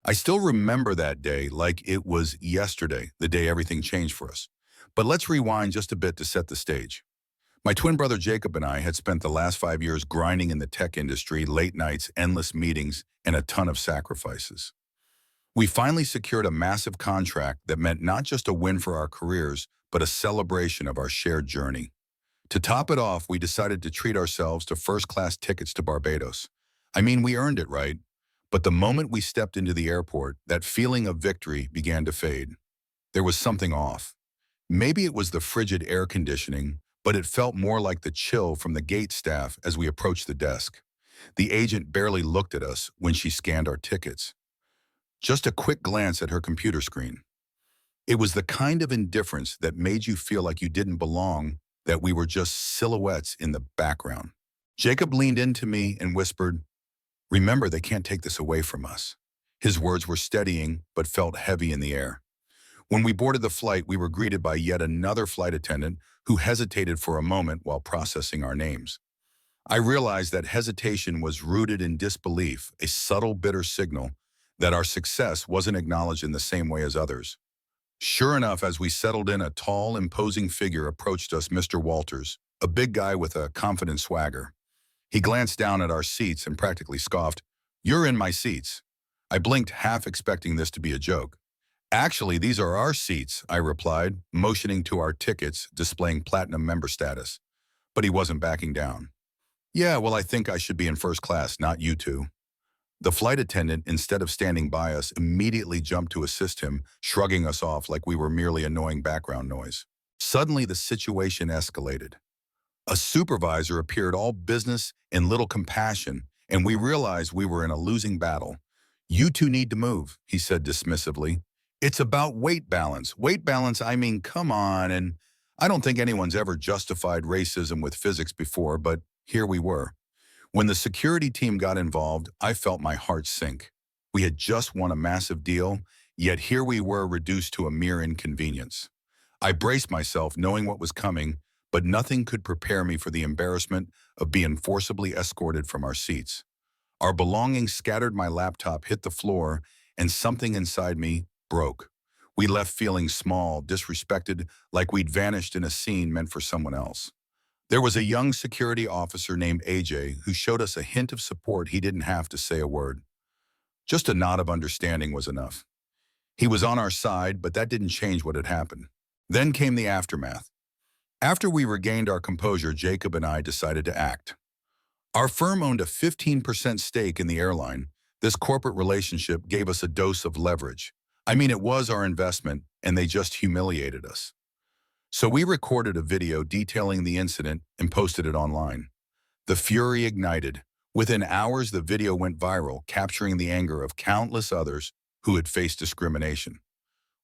I still remember that day like it was yesterday, the day everything changed for us. But let's rewind just a bit to set the stage. My twin brother Jacob and I had spent the last 5 years grinding in the tech industry, late nights, endless meetings, and a ton of sacrifices. We finally secured a massive contract that meant not just a win for our careers, but a celebration of our shared journey. To top it off, we decided to treat ourselves to first-class tickets to Barbados. I mean, we earned it, right? But the moment we stepped into the airport, that feeling of victory began to fade. There was something off. Maybe it was the frigid air conditioning, but it felt more like the chill from the gate staff as we approached the desk. The agent barely looked at us when she scanned our tickets. Just a quick glance at her computer screen. It was the kind of indifference that made you feel like you didn't belong, that we were just silhouettes in the background. Jacob leaned into me and whispered, "Remember, they can't take this away from us." His words were steadying, but felt heavy in the air. When we boarded the flight, we were greeted by yet another flight attendant who hesitated for a moment while processing our names. I realized that hesitation was rooted in disbelief, a subtle, bitter signal that our success wasn't acknowledged in the same way as others. Sure enough, as we settled in, a tall, imposing figure approached us, Mr. Walters, a big guy with a confident swagger. He glanced down at our seats and practically scoffed, "You're in my seats." I blinked, half expecting this to be a joke. "Actually, these are our seats," I replied, motioning to our tickets displaying platinum member status. But he wasn't backing down. "Yeah, well, I think I should be in first class, not you two." The flight attendant, instead of standing by us, immediately jumped to assist him, shrugging us off like we were merely annoying background noise. Suddenly, the situation escalated. A supervisor appeared, all business and little compassion, and we realized we were in a losing battle. "You two need to move," he said dismissively. "It's about weight balance." Weight balance, I mean, come on. And I don't think anyone's ever justified racism with physics before, but here we were. When the security team got involved, I felt my heart sink. We had just won a massive deal, yet here we were reduced to a mere inconvenience. I braced myself, knowing what was coming, but nothing could prepare me for the embarrassment of being forcibly escorted from our seats. Our belongings scattered, my laptop hit the floor, and something inside me broke. We left feeling small, disrespected, like we'd vanished in a scene meant for someone else. There was a young security officer named AJ who showed us a hint of support. He didn't have to say a word. Just a nod of understanding was enough. He was on our side, but that didn't change what had happened. Then came the aftermath. After we regained our composure, Jacob and I decided to act. Our firm owned a 15% stake in the airline. This corporate relationship gave us a dose of leverage. I mean, it was our investment, and they just humiliated us. So we recorded a video detailing the incident and posted it online. The fury ignited. Within hours, the video went viral, capturing the anger of countless others who had faced discrimination.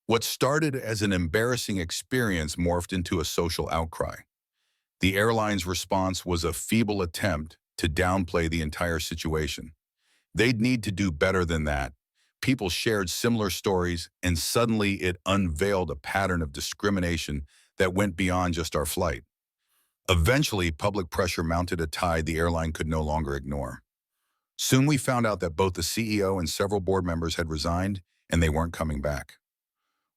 What started as an embarrassing experience morphed into a social outcry. The airline's response was a feeble attempt to downplay the entire situation. They'd need to do better than that. People shared similar stories, and suddenly it unveiled a pattern of discrimination that went beyond just our flight. Eventually, public pressure mounted a tide the airline could no longer ignore. Soon we found out that both the CEO and several board members had resigned, and they weren't coming back.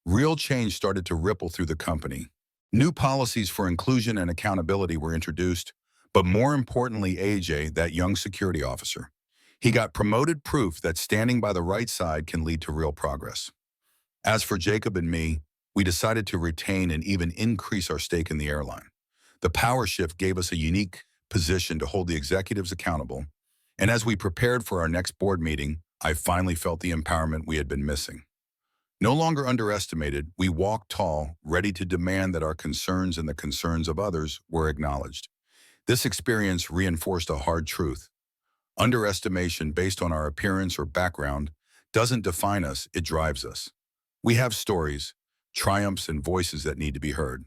Real change started to ripple through the company. New policies for inclusion and accountability were introduced, but more importantly, AJ, that young security officer, he got promoted, proof that standing by the right side can lead to real progress. As for Jacob and me, we decided to retain and even increase our stake in the airline. The power shift gave us a unique position to hold the executives accountable, and as we prepared for our next board meeting, I finally felt the empowerment we had been missing. No longer underestimated, we walked tall, ready to demand that our concerns and the concerns of others were acknowledged. This experience reinforced a hard truth. Underestimation based on our appearance or background doesn't define us, it drives us. We have stories, triumphs, and voices that need to be heard.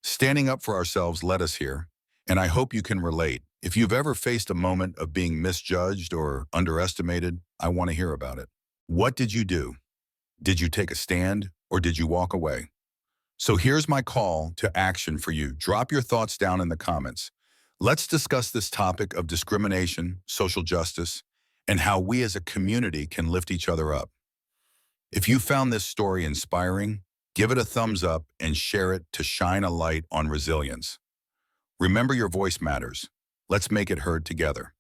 Standing up for ourselves led us here, and I hope you can relate. If you've ever faced a moment of being misjudged or underestimated, I want to hear about it. What did you do? Did you take a stand, or did you walk away? So here's my call to action for you. Drop your thoughts down in the comments. Let's discuss this topic of discrimination, social justice, and how we as a community can lift each other up. If you found this story inspiring, give it a thumbs up and share it to shine a light on resilience. Remember, your voice matters. Let's make it heard together.